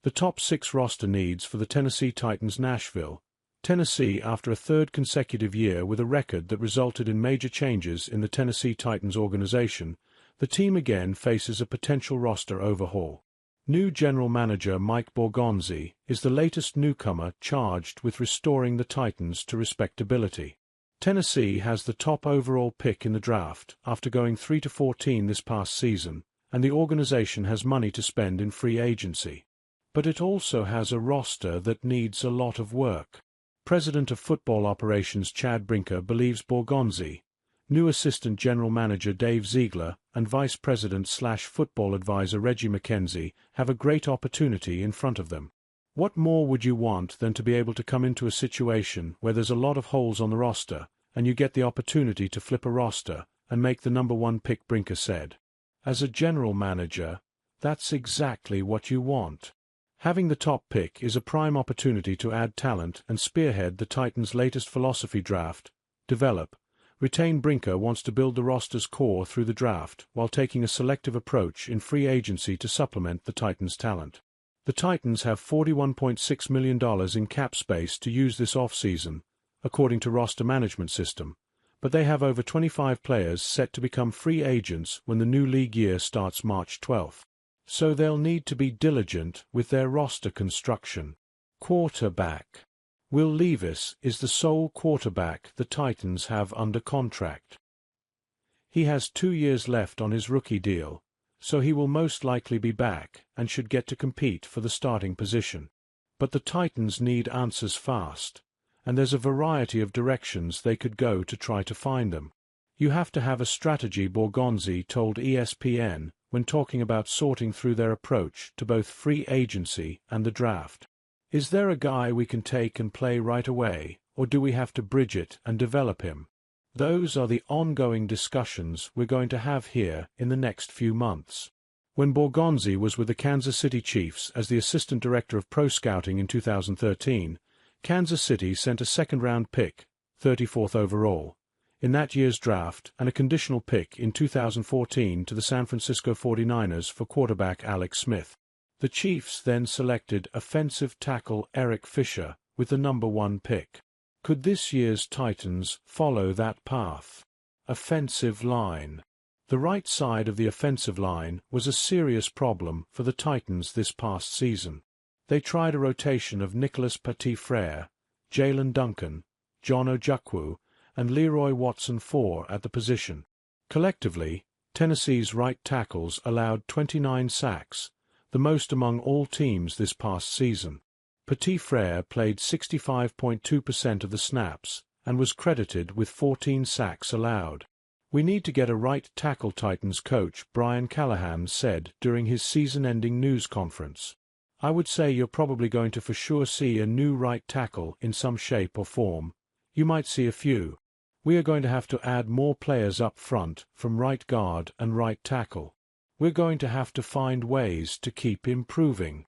The top 6 roster needs for the Tennessee Titans. Nashville, Tennessee. After a third consecutive year with a record that resulted in major changes in the Tennessee Titans organization, the team again faces a potential roster overhaul. New general manager Mike Borgonzi is the latest newcomer charged with restoring the Titans to respectability. Tennessee has the top overall pick in the draft after going 3-14 this past season, and the organization has money to spend in free agency. But it also has a roster that needs a lot of work. President of Football Operations Chad Brinker believes Borgonzi, new assistant general manager Dave Ziegler, and vice president/football advisor Reggie McKenzie have a great opportunity in front of them. What more would you want than to be able to come into a situation where there's a lot of holes on the roster, and you get the opportunity to flip a roster and make the number 1 pick, Brinker said. As a general manager, that's exactly what you want. Having the top pick is a prime opportunity to add talent and spearhead the Titans' latest philosophy: draft, develop, retain. Brinker wants to build the roster's core through the draft while taking a selective approach in free agency to supplement the Titans' talent. The Titans have $41.6 million in cap space to use this offseason, according to roster management system, but they have over 25 players set to become free agents when the new league year starts March 12. So they'll need to be diligent with their roster construction. Quarterback. Will Levis is the sole quarterback the Titans have under contract. He has 2 years left on his rookie deal, so he will most likely be back and should get to compete for the starting position. But the Titans need answers fast, and there's a variety of directions they could go to try to find them. You have to have a strategy, Borgonzi told ESPN when talking about sorting through their approach to both free agency and the draft. Is there a guy we can take and play right away, or do we have to bridge it and develop him? Those are the ongoing discussions we're going to have here in the next few months. When Borgonzi was with the Kansas City Chiefs as the assistant director of pro scouting in 2013, Kansas City sent a second-round pick, 34th overall, in that year's draft and a conditional pick in 2014 to the San Francisco 49ers for quarterback Alex Smith. The Chiefs then selected offensive tackle Eric Fisher with the number 1 pick. Could this year's Titans follow that path? Offensive line. The right side of the offensive line was a serious problem for the Titans this past season. They tried a rotation of Nicholas Petit-Frere, Jalen Duncan, John Ojukwu, and Leroy Watson-IV at the position. Collectively, Tennessee's right tackles allowed 29 sacks, the most among all teams this past season. Petit-Frere played 65.2% of the snaps and was credited with 14 sacks allowed. "We need to get a right tackle," Titans coach Brian Callahan said during his season-ending news conference. "I would say you're probably going to for sure see a new right tackle in some shape or form. You might see a few. We are going to have to add more players up front from right guard and right tackle. We're going to have to find ways to keep improving."